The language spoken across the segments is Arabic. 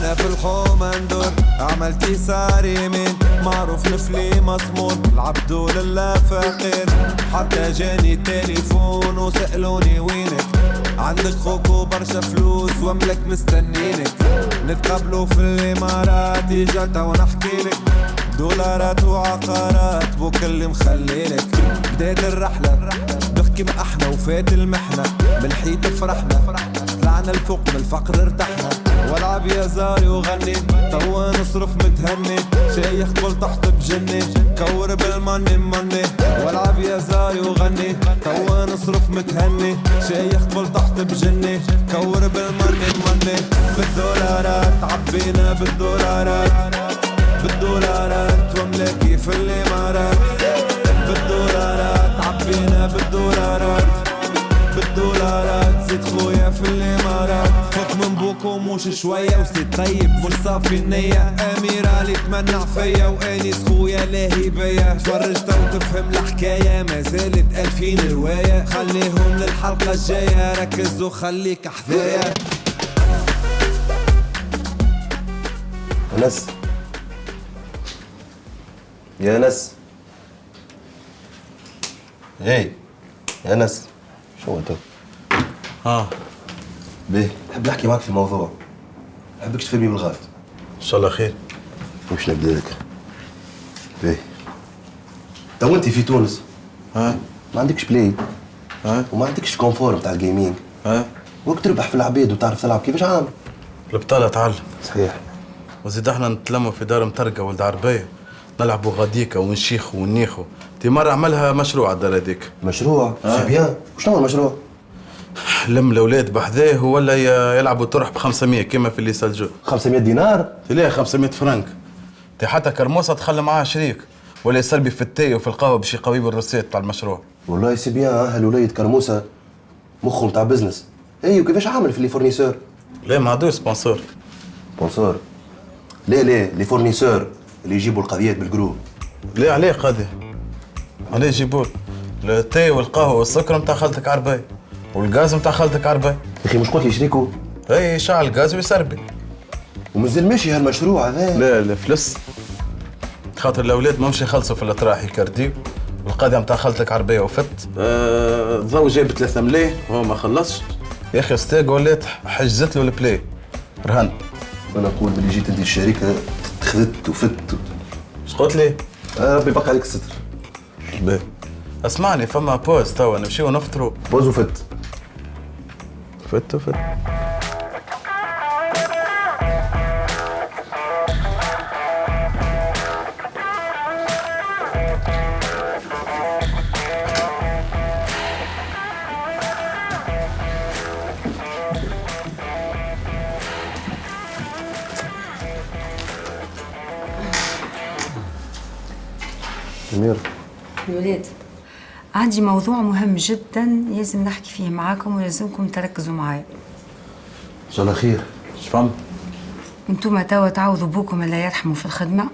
انا في الحومة ندور، عملت يسار يمين، معروف نفلي مصمون، العبدو لله فقير. حتى جاني تليفون وسألوني وينك، عندك خوك وبرشا فلوس واملك مستنينك، نتقابلوا في الامارات اجلتا ونحكيلك، دولارات وعقارات بوك اللي مخليلك. بداية الرحلة نحكي ما احنا وفات المحنة، بالحيط فرحنا طلعنا الفوق من الفقر ارتحنا. والعب يا زاري وغني توا نصرف متهني، شايخ كل تحت بجني كور بالمني مني. والعب يا زاري وغني توا نصرف متهني، شايخ كل تحت بجني كور بالمني مني. بالدولارات عبينا بالدولارات، بالدولارات وملاكي في الامارات، بالدولارات عبينا بالدولارات، بالدولارات زيد خويا في الامارات. فوق من بوكو مش شويه وسيد طيب مش صافي النيه، اميره اللي تمنع فيا وانيس خويا لاهي بيا. تفرجت وتفهم الحكايه ما زالت 2000 روايه، خليهم للحلقه الجايه ركز وخليك حذايا. انس يا انس، هاي يا انس، شو انت؟ بيه نحب نحكي معك في موضوع، نحبك تفهمني بالغلط. ان شاء الله خير. مش نبداك بيه. تو انت في تونس ما عندكش بلاي وما عندكش كونفور بتاع الجيمنج وقت تربح في العباد وتعرف تلعب كيفاش عامل. البطالة تعلم صحيح. وزيد احنا نتلموا في دار مطرقة ولد عربية، نلعبوا غاديكا ونشيخوا ونيخوا. تي مرة عملها مشروع الدار هذيك. مشروع؟ سي بيان. وشنو هو المشروع؟ لم الاولاد بحذاه ولا يلعبوا طرح ب 500 كيما في اللي سالجو. 500 دينار؟ لا 500 فرنك. تي حتى كرموسة تخلى معاه شريك ولا يسربي في التاي وفي القهوة باش يقوي بالروسيت تاع المشروع. والله سي بيان. هالولاية كرموسة مخهم تاع بزنس. اي وكيفاش عامل في لي فورنيسور؟ لا ما عندوش سبونسور. سبونسور؟ لا لي فورنيسور اللي يجيبوا القضيات بالجروب. لا عليه قاضي، عليه يجيبوا التاي والقهوة والسكر نتاع خالتك عربي والغاز نتاع خالتك عربي. يا اخي مش قلت لي شريكو؟ اي يشعل الغاز ويسربي. ومازال ماشي هالمشروع هذا؟ لا فلس، خاطر الاولاد ما مش يخلصوا في الاطراح يكرديو، والقاضي نتاع خالتك عربيه وفت. ضو جايب 3 ملايين وهو ما خلصش. يا اخي استاق ولات حجزت له البلاي رهن. انا نقول ملي جيت انت الشركه خذت وفت. اش قلت لي؟ ربي يبقى عليك الستر. باهي اسمعني، فما بوز توا نمشيو نفطروا. بوز وفت. فت وفت. أمير الولاد عندي موضوع مهم جدا لازم نحكي فيه معاكم ولازمكم تركزوا معايا. ان شاء الله خير. اش فهم؟ انتوما توا تعوضوا بوكم الله يرحمه في الخدمه،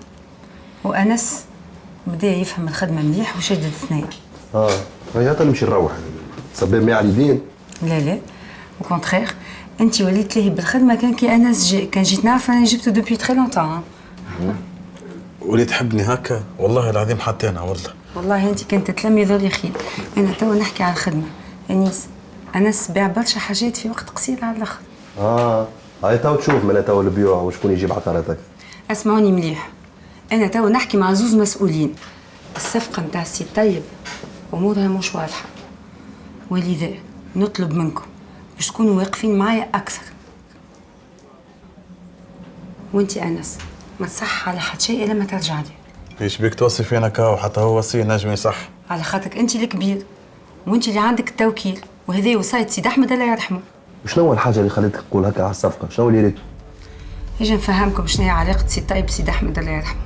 وانس بدا يفهم الخدمه مليح وشدد ثنايا. هيا نمشي نروح صبي مي على اليدين. لا وكونتخيغ انت وليت لهي بالخدمه. كان كي انس جي كان جيت نعرف انا جبته دوبي تري لونتون. وليت تحبني هكا والله العظيم حتى انا والله انت كنت تلمي ذولي خير. انا توا نحكي على الخدمه. انيس انس باع برشا حاجات في وقت قصير على الاخر. هاي توا تشوف من توا البيوع وشكون يجيب عقاراتك. اسمعوني مليح، انا توا نحكي مع زوز مسؤولين. الصفقه نتاع السي طيب امورها مش واضحه، ولذا نطلب منكم باش تكونوا واقفين معايا اكثر. وانتي انس ما تصح على حد شيء الا ما ترجع لي. ايش بيك توصي فينا كاو؟ حتى هو وصي نجم يصح. على خاطرك انت الكبير وانت اللي عندك التوكيل، وهذا وصاية سيد احمد الله يرحمه. وشنو الحاجه اللي خليتك تقول هكا على الصفقه؟ شنو اللي ريتو؟ اجي نفهمكم شنو هي علاقه سي طيب بسيد احمد الله يرحمه.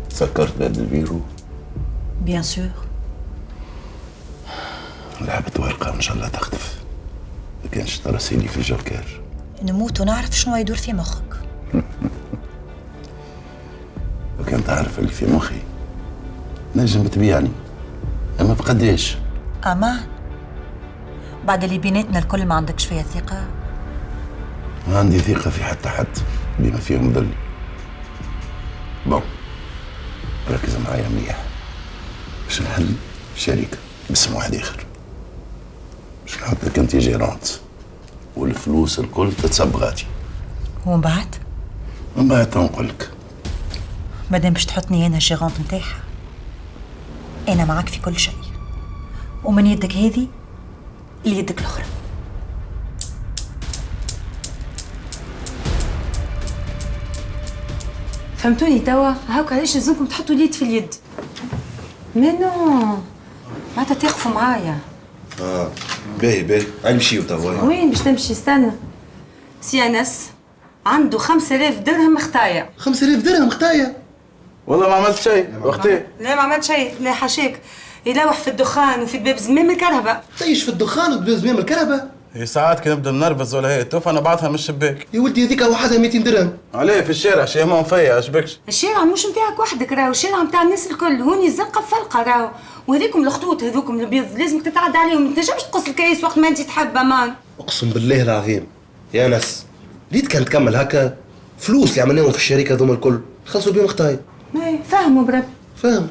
سكرت باب البيرو؟ بيان سور. لعبت ورقه وان شاء الله تختف. ما كانش تراسيلي في الجوكر. نموت ونعرف شنو يدور في مخك. لو كنت عارف اللي في مخي نجم تبيعني، اما بقداش؟ امان بعد اللي بيناتنا الكل ما عندكش فيها ثقة؟ ما عندي ثقة في حتى حد بما فيهم ظلي. بون، ركز معايا مليح باش نحل شركة باسم واحد آخر، باش نحطك انت جيرانت والفلوس الكل تتصب غادي. ومن بعد؟ من بعد تنقول لك. مادام باش تحطني انا الجيرانت نتاعها، انا معاك في كل شيء، ومن يدك هذه ليدك الاخرى. فهمتوني توا؟ هاك علاش لازمكم تحطوا اليد في اليد؟ مي نو، معناتها تقفوا معايا. باهي باهي، نمشيو توا. وين باش تمشي؟ استنى. سي انس عنده 5000 درهم خطايا. 5000 درهم خطايا؟ والله ما عملت شيء وقتي. لا ما عملت شيء، لا حاشاك. يلوح في الدخان وفي دباب زمام الكرهبة. تعيش في الدخان ودباب زمام الكرهبة؟ هي ساعات كي نبدا نرفز ولا هي توف انا بعثها من الشباك. يا ولدي هذيك وحدها 200 درهم. عليه في الشارع شي ما فيا اشبكش. الشارع مش نتاعك وحدك راهو، الشارع نتاع الناس الكل، هوني الزنقة بفلقة راهو، وهذيكم الخطوط هذوكم البيض لازمك تتعدى عليهم، ما تنجمش تقص الكيس وقت ما انت تحب امان. اقسم بالله العظيم يا ناس، ريت كان تكمل هكا فلوس اللي عملناهم في الشركة هذوما الكل خلصوا بهم خطايا. فاهموا برب. فاهم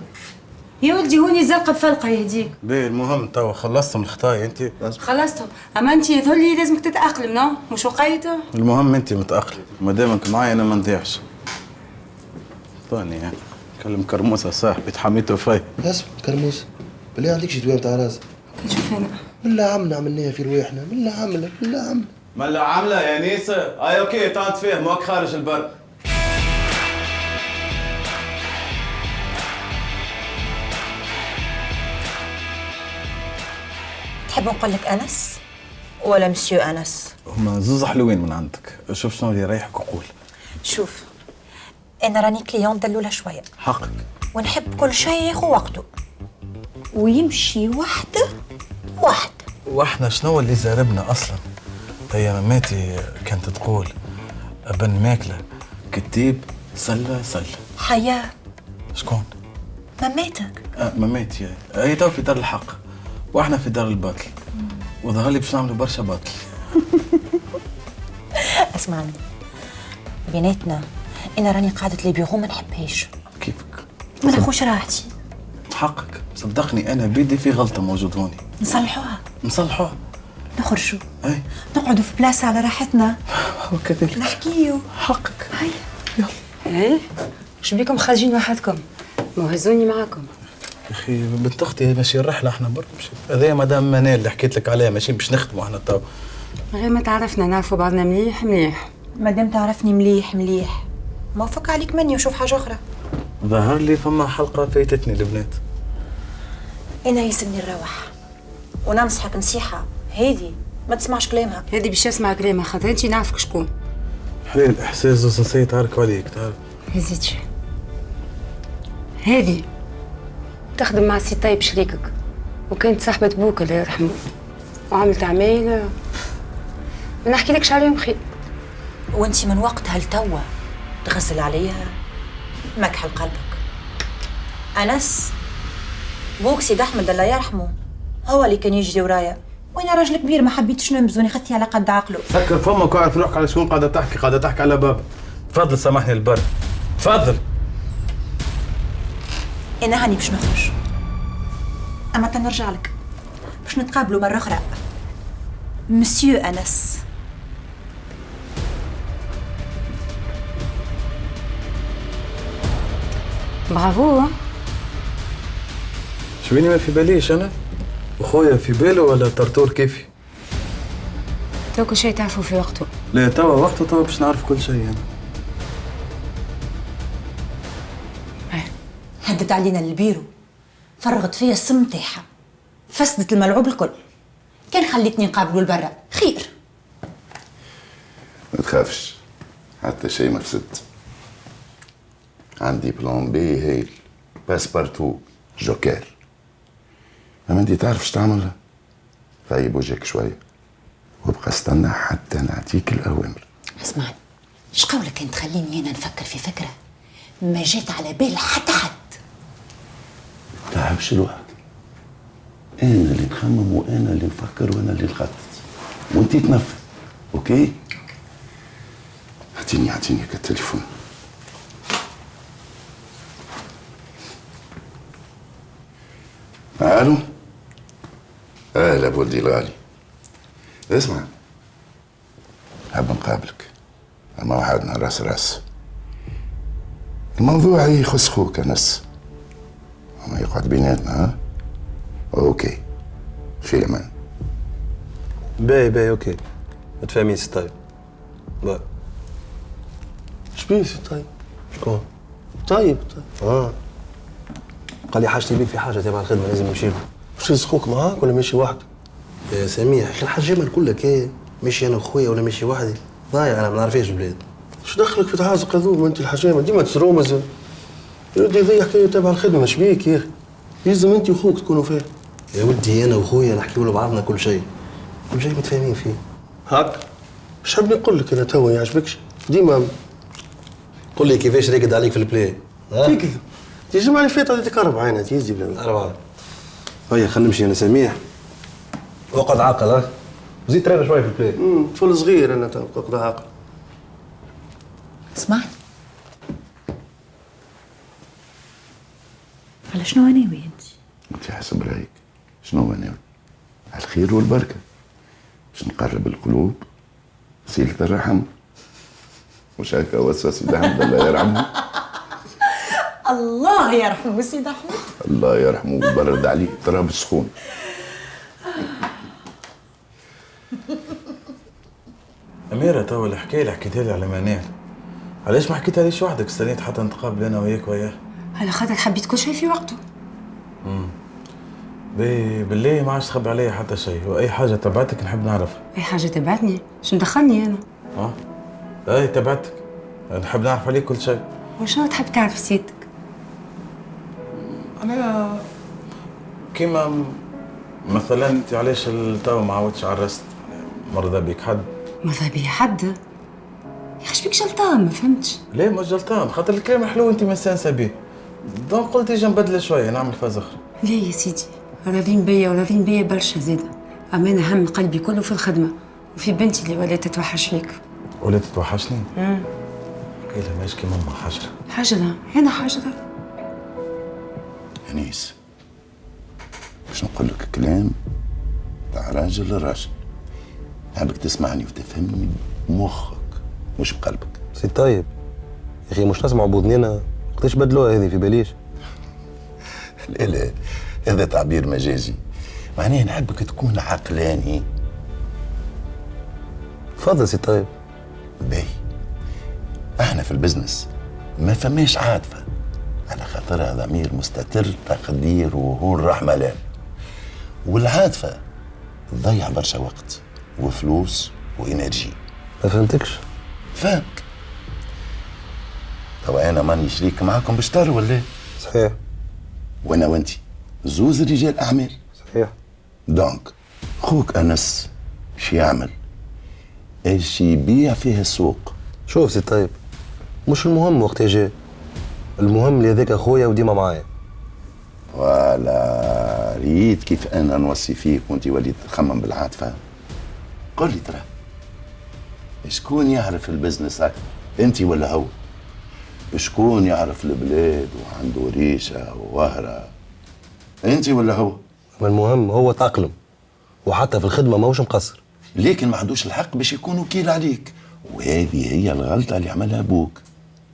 يا ولدي هوني الزنقة بفلقة يهديك. باهي المهم توا خلصتم الخطايا انت؟ خلصتهم، اما انت ذولي لازمك تتأقلم نو، مش وقيته. المهم انت متأقلم، ما دامك معايا انا ما نضيعش. ثاني يعني كلم كرموسة صاحبي تحميته فيا. اسمع كرموس، بالله عندك شي دوام تاع راس؟ نشوف انا. بالله عملنا عملناها في رواحنا، بالله عملنا بالله عملنا. ملا عامله يا نيسة. اوكي تعال تفهم ماك خارج البر. تحب نقول لك انس ولا مسيو انس؟ هما زوز حلوين من عندك، شوف شنو اللي يريحك وقول. شوف، انا راني كليون دلوله شويه، حقك. ونحب كل شيء ياخذ وقته ويمشي وحده وحده. واحنا شنو اللي زاربنا اصلا؟ هي ماماتي كانت تقول ابن ماكله كتيب سله سله. حياه. شكون؟ مماتك. ماماتي هي تو في دار الحق واحنا في دار الباطل، وظهر لي باش نعملوا برشا باطل. اسمعني، بيناتنا انا راني قاعده لي بيغو ما نحبهاش. كيفك؟ ما ناخوش راحتي. حقك، صدقني انا بيدي في غلطه موجود هوني. نصلحوها. نصلحوها. نخرجوا. اي نقعدوا في بلاصه على راحتنا. وكذلك. نحكيو. حقك. هيا. يلا. ايه؟ وش بيكم خارجين وحدكم؟ ما هزوني معاكم. يا اخي بنت اختي ماشي الرحله احنا برا مشي. هذايا مدام منال اللي حكيت لك عليها، ماشي باش نخدموا احنا تو. غير ما تعرفنا نعرفوا بعضنا مليح مليح. مادام تعرفني مليح مليح، ما فك عليك مني وشوف حاجه اخرى. ظهر لي فما حلقه فايتتني البنات. انا يلزمني نروح وننصحك نصيحه، هذه ما تسمعش كلامها. هذه باش اسمع كلامها خاطر انت نعرفك شكون. حليل احساس زوز نسيت تعركوا عليك تعرف. هزيت شي. هذه تخدم مع سي طيب شريكك، وكانت صاحبة بوك الله يرحمه، وعملت عمايل ما نحكيلكش عليهم خير. وانت من وقتها لتوا تغزل عليها مكحل قلبك. انس بوك سيد احمد الله يرحمه هو اللي كان يجري ورايا، وانا راجل كبير ما حبيتش ننبذوني، خذتي على قد عقله. سكر فمك واعرف روحك على شكون قاعده تحكي على بابا. تفضل سامحني البر، تفضل. انا هاني باش نخرج، اما تنرجع لك باش نتقابلوا مره اخرى. مسيو انس. برافو. شويني ما في باليش انا، وخويا في باله ولا طرطور كيفي؟ تو كل شيء تعرفوا في وقته. لا توا وقته، توا باش نعرف كل شيء انا. هدت علينا البيرو، فرغت فيا السم تاعها، فسدت الملعوب الكل. كان خليتني نقابلوا البرا خير. ما تخافش، حتى شيء ما فسد. عندي بلان بي هايل، باسبارتو جوكر. اما انت تعرف اش تعمل؟ طيب وجهك شويه وابقى استنى حتى نعطيك الاوامر. اسمعني، اش قولك انت تخليني هنا نفكر في فكره ما جات على بال حتى حد. تعبش الوقت، انا اللي نخمم وانا اللي نفكر وانا اللي نخطط وانتي تنفذ. اوكي؟ اعطيني التليفون. الو. اهلا بولدي الغالي. اسمع، حاب نقابلك، موعدنا راس. الموضوع يخص خوك انس، ما يقعد بيناتنا. ها؟ اوكي، في الامان. باي اوكي، متفاهمين سي طيب. باي. شبيه سي طيب؟ شكون؟ طيب. قال لي حاجتي بيك في حاجه تبع الخدمه لازم نمشي له. واش يسخوك معاك ولا ماشي وحدك؟ يا سميح اخي الحاجه ما نقول لك ايه، ماشي انا وخويا ولا ماشي وحدي، ضايع انا ما نعرفش البلاد. اش دخلك في تعازق هذوما انت الحجامه ديما تسرومز؟ يا ودي ذي حكايه تبع الخدمه شبيك يا اخي؟ لازم انت وخوك تكونوا فيه. يا ودي انا وخويا نحكيوا لبعضنا كل شيء متفاهمين فيه. هاك اش حاب نقول لك انا توا يعجبكش؟ ديما قول لي كيفاش راقد عليك في البلاي. تكذب الجمعه اللي فاتت هذيك 4 عينات تيزي بلا 4. هيا خلينا نمشي انا سميح. اقعد عاقل ها، زيد ترانا شويه في البلاي. طفل صغير انا تو اقعد عاقل. اسمعني، على شنو ناوي انت حسب رايك شنو ناوي؟ على الخير والبركه، باش نقرب القلوب، صلة الرحم. مش هكا هو سيدي احمد الله يرحمه؟ الله يرحمه سيدي احمد. الله يرحمه ويبرد عليه تراب السخون. أميرة توا الحكاية اللي حكيتها لي على منال، علاش ما حكيتها ليش وحدك؟ استنيت حتى نتقابل أنا وياك وياه. على خاطر حبيت كل شيء في وقته. بالله ما عادش تخبي عليا حتى شيء، وأي حاجة تبعتك نحب نعرفها. أي حاجة تبعتني؟ شو مدخلني أنا؟ أي تبعتك، نحب نعرف عليك كل شيء. وشنو تحب تعرف سيدك؟ أنا كيما مثلا أنت علاش توا ما عاودتش عرست؟ مرضى بيك حد؟ مرضى بيا حد؟ يا أخي شبيك جلطان ما فهمتش؟ ليه ما جلطان؟ خاطر الكلام حلو أنت مستانسة بيه، دونك قلت يجي نبدل شوية نعمل فاز أخرى. ليه يا سيدي؟ راضين بيا برشا زيادة، أما أنا هم قلبي كله في الخدمة وفي بنتي اللي ولات تتوحش فيك. ولات تتوحشني؟ قيلها ماشي كيما أمها حجرة. حجرة؟ أنا حجرة؟ انيس باش نقول لك كلام تاع راجل لراجل، حابك تسمعني وتفهمني بمخك مش بقلبك. سي طيب يا اخي مش نسمعوا بودنينا وقتاش بدلوها هذه في باليش؟ لا هذا تعبير مجازي، معناه نحبك تكون عقلاني. تفضل سي طيب. باهي، احنا في البزنس ما فماش عاطفه، على خاطرها ضمير مستتر تقدير وهو الرحملان، والعاطفه تضيع برشا وقت وفلوس وانرجي. ما فهمتكش. فهمك. توا انا ماني شريك معاكم بشطر ولا؟ صحيح. وانا وانتي زوز رجال اعمال. صحيح. دونك خوك انس شي يعمل؟ ايش يبيع فيه السوق؟ شوف سي طيب، مش المهم وقت جاء، المهم اللي هذاك اخويا وديما معايا. ولا ريت كيف انا نوصي فيك وانت وليت تخمم بالعاطفه؟ قل لي ترى شكون يعرف البزنس اكثر، انت ولا هو؟ شكون يعرف البلاد وعنده ريشه ووهره، انت ولا هو؟ ما المهم هو تأقلم، وحتى في الخدمه ماهوش مقصر، لكن ما عندوش الحق باش يكون وكيل عليك، وهذه هي الغلطه اللي عملها ابوك.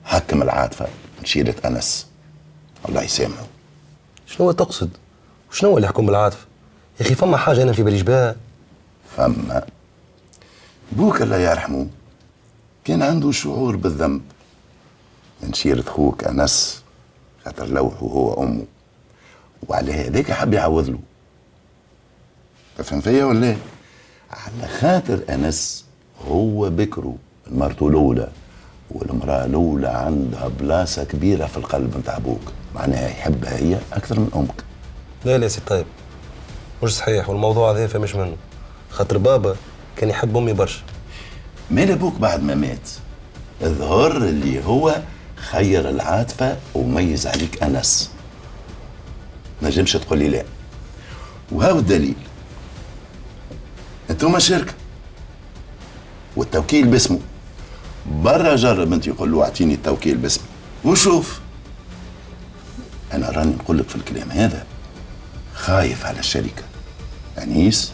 حكم العاطفه مشيلة انس الله يسامحه. شنو تقصد؟ وشنو اللي يحكم بالعاطفه؟ يا اخي فما حاجه انا في باليش بها. فما بوك الله يرحمه كان عنده شعور بالذنب من شيرة خوك انس، خاطر لوحه هو امه، وعلى هذاك حب يعوض له. تفهم فيا ولا؟ على خاطر انس هو بكره مرته الاولى، والمراه الاولى عندها بلاصه كبيره في القلب نتاع ابوك، معناها يحبها هي اكثر من امك. لا يا سي طيب مش صحيح، والموضوع هذا فمش منه، خاطر بابا كان يحب امي برشا. مال ابوك بعد ما مات ظهر اللي هو خير العاطفه وميز عليك انس، ما نجمش تقول لي لا. وهاو الدليل، انتوما شركة والتوكيل باسمه. برا جرب انت يقول له اعطيني التوكيل باسمي وشوف. انا راني نقول لك في الكلام هذا خايف على الشركة. انيس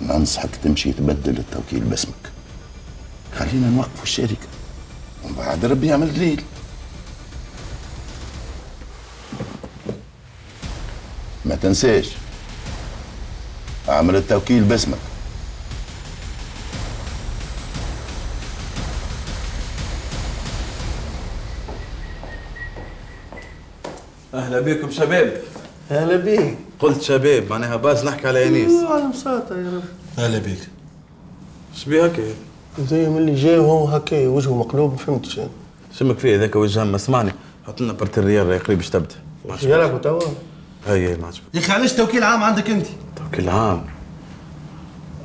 ننصحك تمشي تبدل التوكيل باسمك. خلينا نوقفوا الشركة ومن بعد ربي يعمل دليل. ما تنساش اعمل التوكيل باسمك. اهلا بكم شباب. هلا بيك. قلت شباب معناها باز نحكي على انيس. على مساطة يا رب. اهلا بك. شبيه هكا؟ زي من اللي جاي وهو هكا وجهه مقلوب، ما فهمتش انا. شمك فيه ذاك وجه ما اسمعني، حط لنا بارتي الريال راهي قريب باش تبدا. يلعبوا توا. هي ما عجبك. يا اخي علاش توكيل عام عندك انت؟ توكيل عام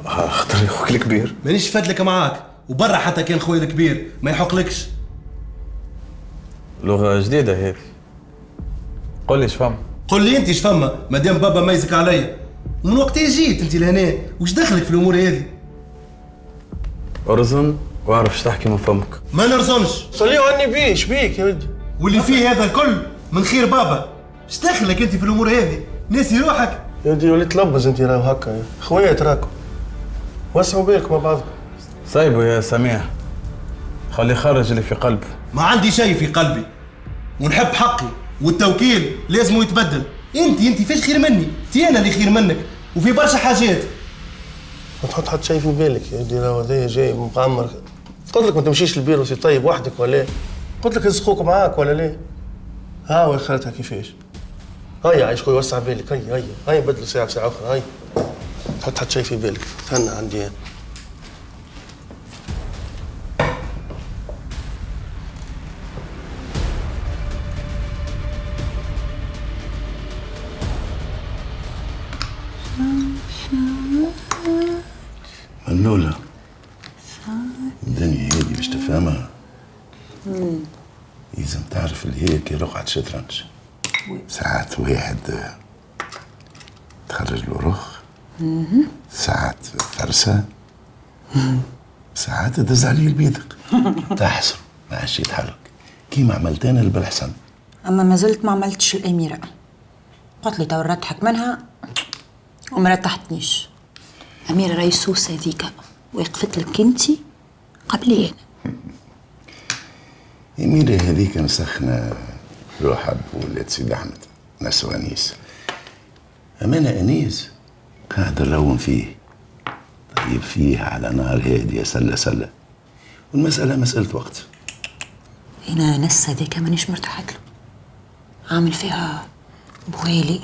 خاطر خوك الكبير. مانيش فادلك معاك، وبرا حتى كان خويا الكبير ما يحقلكش. لغة جديدة هذه. قول لي ايش فهم؟ قل لي انت ايش فما مادام بابا ميزك عليا. ومن وقتها جيت انت لهنا، وش دخلك في الامور هذه؟ ارزن واعرف ايش تحكي من فمك. ما نرزنش. صليوا عني بيه، ايش بيك يا ولدي؟ واللي فيه هذا الكل من خير بابا. ايش دخلك انت في الامور هذه؟ ناسي روحك. يا ولدي وليت تلبز انت راهو هكا، خويا راكم. وسعوا بالكم مع بعضكم. سايبه يا سميح، خليه يخرج اللي في قلبه. ما عندي شيء في قلبي، ونحب حقي، والتوكيل لازم يتبدل. انت فيش خير مني، انا اللي خير منك، وفي برشا حاجات. ما تحط حتى شيء في بالك يا ولدي، راهو هذايا جاي مقمر. قلت لك ما تمشيش للبيرو سي طيب وحدك ولا ايه؟ قلت لك يسخوك معاك ولا ليه؟ ها وين خلتها كيفاش؟ هيا عايش خويا وسع بالك، هيا نبدلوا ساعة بساعة أخرى، هيا. تحط حتى شيء في بالك، استنى عندي أنا. منولة الدنيا هذه باش تفهمها لازم تعرف اللي هي كي رقعة شطرنج. ساعات واحد تخرج له رخ، ساعات فرسة، ساعات تدز عليه البيدق تحسر ما عادش يتحرك كيما عملت انا بالحسن. اما ما زلت ما عملتش الاميره. قلت لي تو نرتحك منها وما رتحتنيش. اميره راهي سوسه هذيك، وقفت لك انتي قبلي انا. أميرة هذيك مسخنة روحها بولاد سيد أحمد ناس وأنيس. أما أنا أنيس قاعد نروم فيه، طيب فيه على نار هادية سلة، والمسألة مسألة وقت. انا نس هذيك مانيش مرتاحت له، عامل فيها بوالي،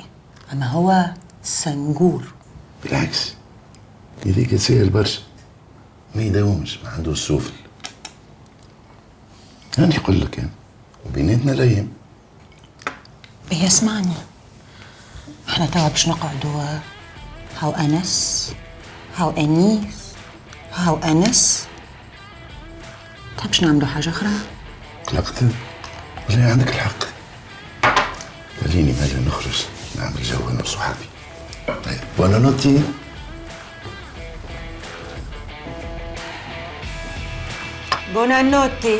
اما هو سنقول. بالعكس هذيك تسهل برشا، ما يداومش، ما عنده السفل. أنا يقول لك أنا وبيناتنا الأيام. هي اسمعني، احنا توا باش نقعدوا هاو أنس هاو أنيس هاو أنس، تا باش نعملوا حاجة أخرى. قلقت ولا عندك الحق؟ خليني مالا نخرج نعمل جو أنا وصحابي. طيب وأنا نوتي. بونانوتي.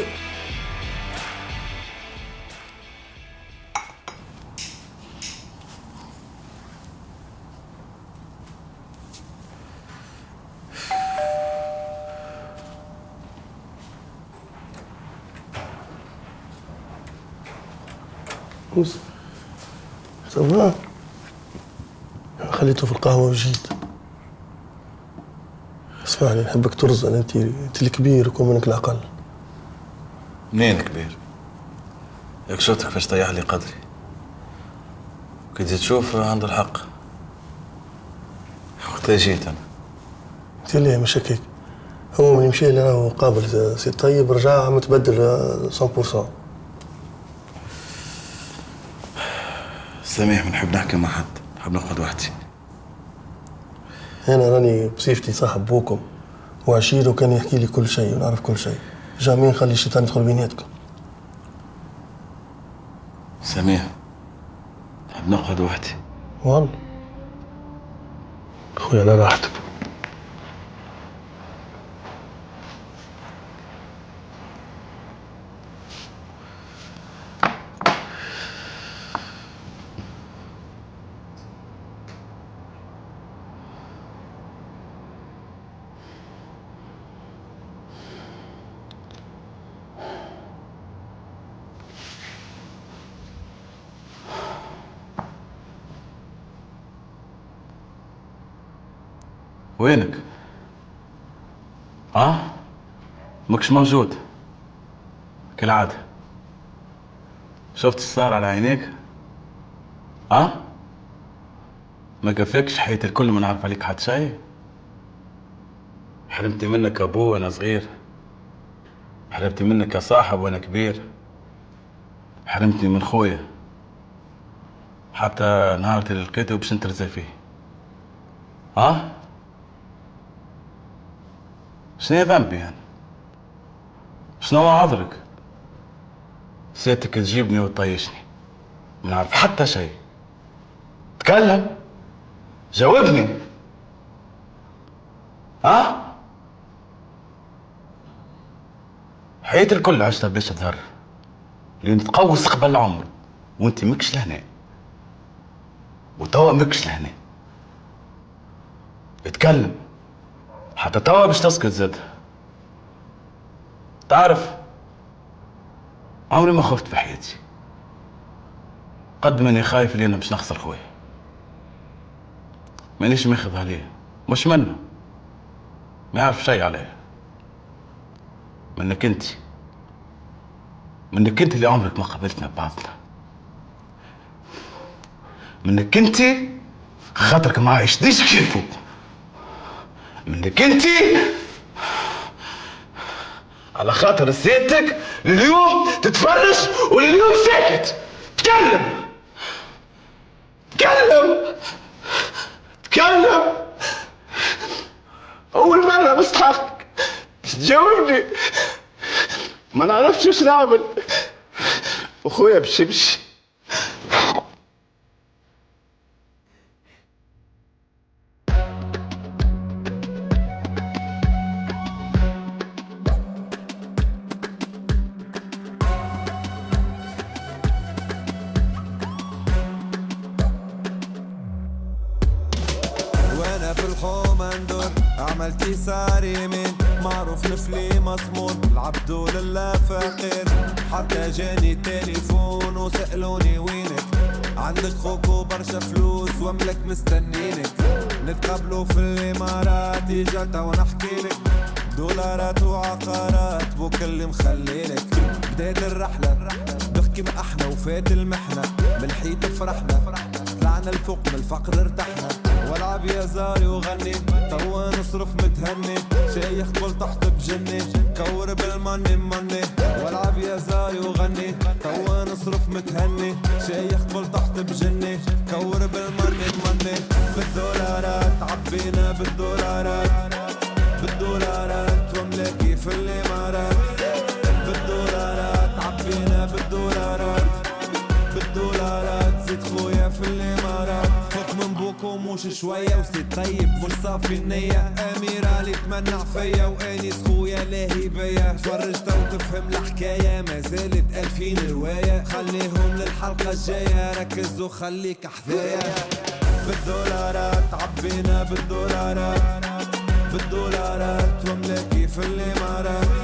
صباح خليته في القهوة وجيت. اسمعني نحبك ترزن، انت الكبير وكون منك الأقل. منين كبير؟ ياك شوتك فاش طيح لي قدري، كي تجي تشوف عنده الحق. وقتها جيت انا. انت ليه مش هكاك؟ هو من يمشي لي راهو قابل سي طيب رجع متبدل 100%. سميح ما نحب نحكي مع حد، نحب نقعد وحدي. انا راني بصفتي صاحب بوكم وعشير، وكان يحكي لي كل شيء ونعرف كل شيء. جامي نخلي الشيطان يدخل بيناتكم. سميح نحب نقعد وحدي. والله خويا على راحتك. وينك؟ ماكش موجود كالعادة. شفت الصار على عينيك؟ ما كفاكش حياة الكل ما نعرف عليك حد شيء. حرمتي منك ابوه وانا صغير، حرمتي منك يا صاحب وانا كبير، حرمتني من خويا حتى نهار اللي لقيته باش نترزى فيه. شنو ذنبي يعني؟ شنو هو عذرك؟ سيادتك تجيبني وتطيشني ما نعرف حتى شيء. تكلم، جاوبني. حياة الكل عشتها باش تظهر لين تقوس قبل العمر وانت مكش لهنا وتوا مكش لهنا. اتكلم حتى توا باش تسكت زاد. تعرف عمري ما خفت في حياتي قد ماني خايف اللي انا باش نخسر خويا. مانيش ماخذ عليه، مش منه، ما يعرف شيء عليه. منك انت اللي عمرك ما قابلتنا ببعضنا. منك انت خاطرك ما عشتنيش كيفه. منك انت على خاطر سيادتك اليوم تتفرج واليوم ساكت. تكلم تكلم تكلم. اول مرة بستحقك تجاوبني. ما نعرفش وش نعمل اخويا باش يمشي. وانا في الحومة ندور عملت يسار يمين معروف نفلي مصمون العبدو لله فقير. حتى جاني تليفون وسألوني وينك، عندك خوك وبرشا فلوس واملك مستنينك. نتقابلوا في الامارات اجا ونحكيلك دولارات وعقارات بوك اللي مخليلك. بداية الرحلة بحكي ما احنا وفات المحنة من الحيط فرحنا طلعنا الفوق من الفقر ارتحنا. والعب يا زاري وغني توا نصرف متهني شيخ قبل تحت بجني كور بالمني مني. والعب يا زاري وغني توا نصرف متهني شيخ قبل تحت بجني كور بالمني مني. بالدولارات عبينا بالدولارات بالدولارات وملاكي في الامارات. بالدولارات عبينا بالدولارات بالدولارات زيد خويا في الامارات. فوت من بوكو مش شوية وسيد طيب مش صافي النية. اميرة اللي تمنع فيا وانيس خويا لاهي بيا. تفرجت وتفهم الحكاية ما زالت 2000 رواية. خليهم للحلقة الجاية ركز وخليك حذايا. بالدولارات عبينا بالدولارات بالدولارات وملاكي في الامارات.